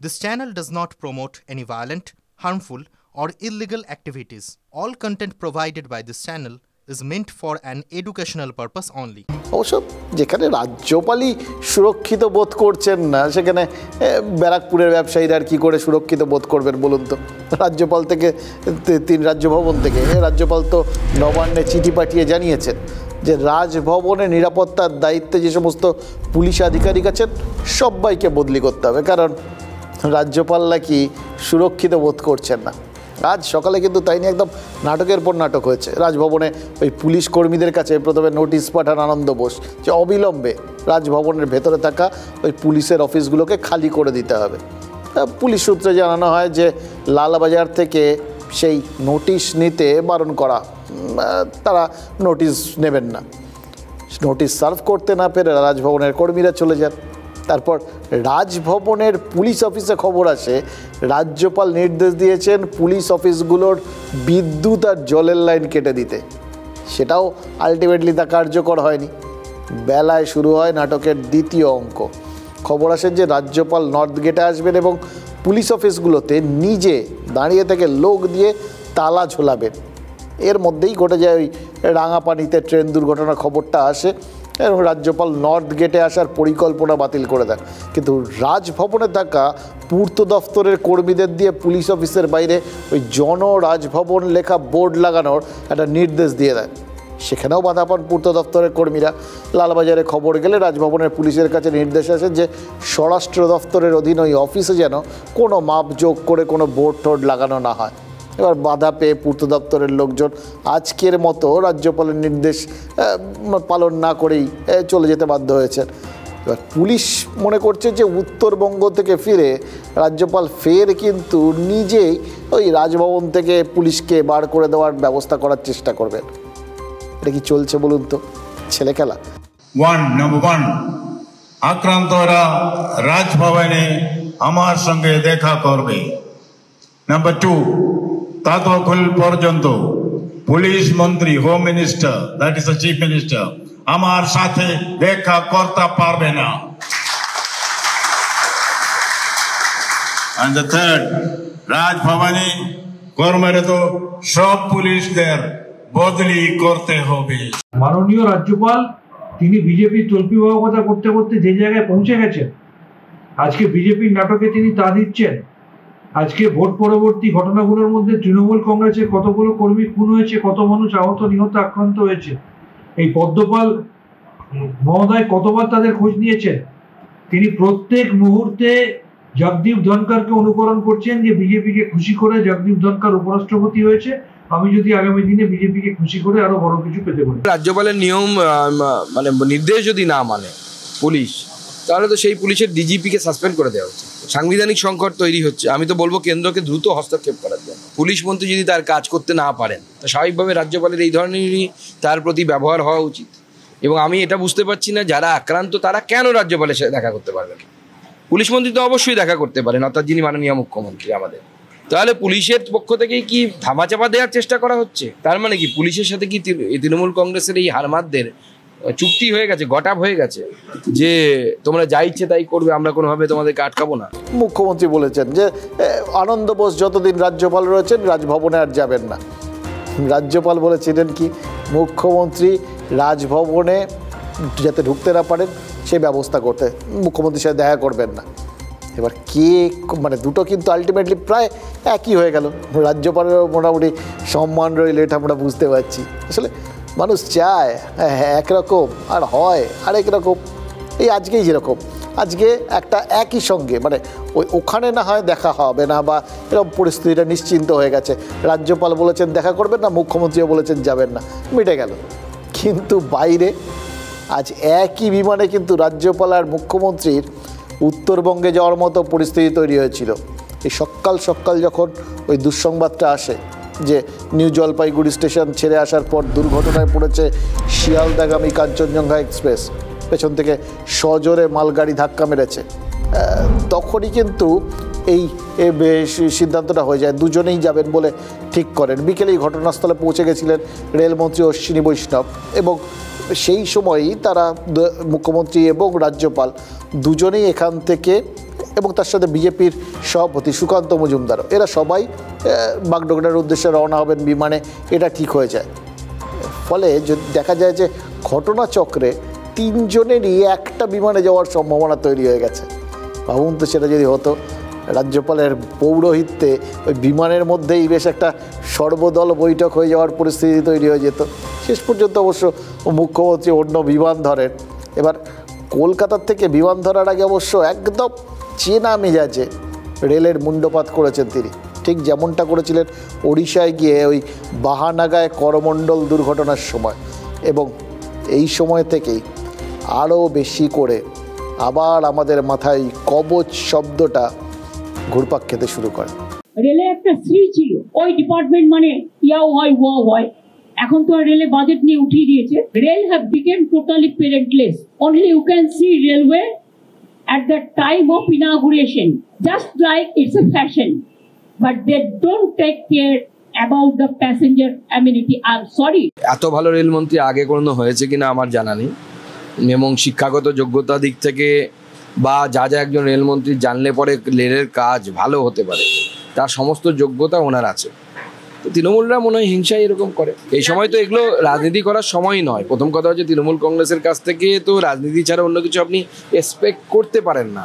This channel does not promote any violent, harmful, or illegal activities. All content provided by this channel is meant for an educational purpose only. অবশ্য যেখানে রাজ্যপালই সুরক্ষিত বোধ করছেন না, সেখানে ব্যারাকপুরের ব্যবসায়ীরা আর কি করে সুরক্ষিত বোধ করবেন বলুন তো? রাজ্যপাল থেকে রাজ্যভবন থেকে রাজ্যপাল তো নবান্নে চিঠি পাঠিয়ে জানিয়েছেন যে রাজভবনে নিরাপত্তার দায়িত্বে যে সমস্ত পুলিশ আধিকারিক আছেন সবাইকে বদলি করতে হবে, কারণ রাজ্যপাল নাকি সুরক্ষিত বোধ করছেন না। আজ সকালে কিন্তু তাই নিয়ে একদম নাটকের পর নাটক হয়েছে। রাজভবনে ওই পুলিশ কর্মীদের কাছে প্রথমে নোটিশ পাঠান আনন্দ বোস যে অবিলম্বে রাজভবনের ভেতরে থাকা ওই পুলিশের অফিসগুলোকে খালি করে দিতে হবে। পুলিশ সূত্রে জানানো হয় যে লালবাজার থেকে সেই নোটিশ নিতে বারণ করা, তারা নোটিশ নেবেন না। নোটিশ সার্ভ করতে না পেরে রাজভবনের কর্মীরা চলে যান। তারপর রাজভবনের পুলিশ অফিসে খবর আসে রাজ্যপাল নির্দেশ দিয়েছেন পুলিশ অফিসগুলোর বিদ্যুৎ আর জলের লাইন কেটে দিতে। সেটাও আলটিমেটলি তা কার্যকর হয়নি। বেলায় শুরু হয় নাটকের দ্বিতীয় অঙ্ক। খবর আসে যে রাজ্যপাল নর্থ গেটে আসবেন এবং পুলিশ অফিসগুলোতে নিজে দাঁড়িয়ে থেকে লোক দিয়ে তালা ঝোলাবেন। এর মধ্যেই ঘটে যায় ওই রাঙাপানিতে ট্রেন দুর্ঘটনার খবরটা আসে এবং রাজ্যপাল নর্থ গেটে আসার পরিকল্পনা বাতিল করে দেন। কিন্তু রাজভবনে থাকা পূর্ত দফতরের কর্মীদের দিয়ে পুলিশ অফিসের বাইরে ওই রাজভবন লেখা বোর্ড লাগানোর একটা নির্দেশ দিয়ে দেয়। সেখানেও বাধা পান পূর্ত দফতরের কর্মীরা। লালবাজারে খবর গেলে রাজভবনের পুলিশের কাছে নির্দেশ আসে যে স্বরাষ্ট্র দফতরের অধীন ওই অফিসে যেন কোনো মাপ যোগ করে কোনো বোর্ড টোর্ড লাগানো না হয়। এবার বাধা পেয়ে পূর্ত দপ্তরের লোকজন আজকের মতো রাজ্যপালের নির্দেশ পালন না করেই চলে যেতে বাধ্য হয়েছেন। এবার পুলিশ মনে করছে যে উত্তরবঙ্গ থেকে ফিরে রাজ্যপাল ফের কিন্তু নিজেই ওই রাজভবন থেকে পুলিশকে বার করে দেওয়ার ব্যবস্থা করার চেষ্টা করবেন। এটা কি চলছে বলুন তো? ছেলে খেলা। নাম্বার ওয়ান, আক্রান্তরা রাজভবনে আমার সঙ্গে দেখা করবে। নাম্বার টু, ততক্ষণ পর্যন্ত পুলিশ মন্ত্রী, home minister, that is the chief minister, আমার সাথে দেখা করতে পারবে না। And the third, রাজভবনে কর্মরত সব পুলিশদের বদলি করতে হবে। মাননীয় রাজ্যপাল তিনি বিজেপির তল্পিবাহকতা করতে করতে যে জায়গায় পৌঁছে গেছেন, আজকে বিজেপির নাটকে তিনি তা দিচ্ছেন। আজকে ভোট পরবর্তী ঘটনাগুলোর মধ্যে তৃণমূল কংগ্রেসের কতগুলো কর্মী খুন হয়েছে, কত মানুষ আহত, নিহত, আক্রান্ত হয়েছে, এই পদ্মপাল মহোদয় কতবার তাদের খোঁজ নিয়েছেন। তিনি প্রত্যেক মুহূর্তে জগদীপ ধনকরকে অনুকরণ করছেন যে বিজেপিকে খুশি করে জগদীপ ধনকর উপরাষ্ট্রপতি হয়েছে, আমি যদি আগামী দিনে বিজেপিকে খুশি করে আরো বড় কিছু পেতে পারি। রাজ্যপালের নিয়ম মানে নির্দেশ যদি না মানে পুলিশ, তাহলে তো সেই পুলিশের ডিজিপিকে সাসপেন্ড করে দেওয়া উচিত। সাংবিধানিক সংকট তৈরি হচ্ছে, আমি তো বলবো কেন্দ্রকে দ্রুত হস্তক্ষেপ করার জন্য। পুলিশ মন্ত্রী যদি তার কাজ করতে না পারেন, তা স্বাভাবিকভাবে রাজ্যপালের এই ধরনেরই তার প্রতি ব্যবহার হওয়া উচিত। এবং আমি এটা বুঝতে পারছি না যারা আক্রান্ত তারা কেন রাজ্যপালের সাথে দেখা করতে পারবেন। পুলিশ মন্ত্রী তো অবশ্যই দেখা করতে পারেন, অর্থাৎ যিনি মাননীয় মুখ্যমন্ত্রী আমাদের। তাহলে পুলিশের পক্ষ থেকেই কি ধামাচাপা দেওয়ার চেষ্টা করা হচ্ছে? তার মানে কি পুলিশের সাথে কি তৃণমূল কংগ্রেসের এই হারমাদদের চুক্তি হয়ে গেছে, গটাপ হয়ে গেছে যে তোমরা যা ইচ্ছে তাই করবে, আমরা কোনোভাবে তোমাদেরকে আটকাবো না? মুখ্যমন্ত্রী বলেছেন যে আনন্দ বোস যতদিন রাজ্যপাল রয়েছেন রাজভবনে আর যাবেন না। রাজ্যপাল বলেছিলেন কি, মুখ্যমন্ত্রী রাজভবনে যাতে ঢুকতে না পারেন সে ব্যবস্থা করতে, মুখ্যমন্ত্রীর সাথে দেখা করবেন না। এবার কে মানে দুটো কিন্তু আলটিমেটলি প্রায় একই হয়ে গেল। রাজ্যপালেরও মোটামুটি সম্মান রইল, এটা আমরা বুঝতে পারছি। আসলে মানুষ চায় একরকম আর হয় আরেক রকম। এই আজকেই যেরকম, আজকে একটা একই সঙ্গে মানে ওখানে না হয় দেখা হবে না বা এরকম পরিস্থিতিটা নিশ্চিন্ত হয়ে গেছে। রাজ্যপাল বলেছেন দেখা করবেন না, মুখ্যমন্ত্রীও বলেছেন যাবেন না, মিটে গেল। কিন্তু বাইরে আজ একই বিমানে কিন্তু রাজ্যপাল আর মুখ্যমন্ত্রীর উত্তরবঙ্গে যাওয়ার মতো পরিস্থিতি তৈরি হয়েছিল। এই সকাল সকাল যখন ওই দুঃসংবাদটা আসে যে নিউ জলপাইগুড়ি স্টেশন ছেড়ে আসার পর দুর্ঘটনায় পড়েছে শিয়ালদাগামী কাঞ্চনজঙ্ঘা এক্সপ্রেস, পেছন থেকে সজোরে মালগাড়ি ধাক্কা মেরেছে, তখনই কিন্তু এই সিদ্ধান্তটা হয়ে যায়। দুজনেই যাবেন বলে ঠিক করেন। বিকেলেই ঘটনাস্থলে পৌঁছে গেছিলেন রেলমন্ত্রী অশ্বিনী বৈষ্ণব এবং সেই সময়ই তারা মুখ্যমন্ত্রী এবং রাজ্যপাল দুজনেই এখান থেকে এবং তার সাথে বিজেপির সভাপতি সুকান্ত মজুমদারও, এরা সবাই বাগডোগরার উদ্দেশ্যে রওনা হবেন বিমানে, এটা ঠিক হয়ে যায়। ফলে যদি দেখা যায় যে ঘটনাচক্রে তিনজনেরই একটা বিমানে যাওয়ার সম্ভাবনা তৈরি হয়ে গেছে। ভাবুন তো সেটা যদি হতো, রাজ্যপালের পৌরোহিত্যে ওই বিমানের মধ্যেই বেশ একটা সর্বদল বৈঠক হয়ে যাওয়ার পরিস্থিতি তৈরি হয়ে যেত। শেষ পর্যন্ত অবশ্য মুখ্যমন্ত্রী অন্য বিমান ধরেন। এবার কলকাতার থেকে বিমান ধরার আগে অবশ্য একদম চেনা মেজাজে রেলের মুণ্ডপাত করেছেন তিনি, ঠিক যেমনটা করেছিলেন ওড়িশায় গিয়ে ওই বাহানাগায় করমণ্ডল দুর্ঘটনার সময়। এবং এই সময় থেকেই আরও বেশি করে আবার আমাদের মাথায় কবচ শব্দটা ঘুরপাক খেতে শুরু করে। রেলে একটা শ্রী ছিল, ওই ডিপার্টমেন্ট মানে ইয়াও হয় ওয়াও হয়, এখন তো রেলে বাজেট নিয়ে উঠিয়ে দিয়েছে। Rail have become totally parentless. Only you can see railway at the time of inauguration, just like it's a fashion, but they don't take care about the passenger amenity. I'm sorry. এত ভালো রেলমন্ত্রী আগে কোনো হয়েছে কিনা আমার জানা নেই, এবং শিক্ষাগত যোগ্যতা দিক থেকে বা যা যা একজন রেলমন্ত্রী জানলে পরে রেলের কাজ ভালো হতে পারে, তার সমস্ত যোগ্যতা ওনার আছে। তো তৃণমূলরা মনে হয় হিংসায় এরকম করে। এই সময় তো এগুলো রাজনীতি করার সময় নয়। প্রথম কথা হচ্ছে তৃণমূল কংগ্রেসের কাছ থেকে তো রাজনীতি ছাড়া অন্য কিছু আপনি এক্সপেক্ট করতে পারেন না।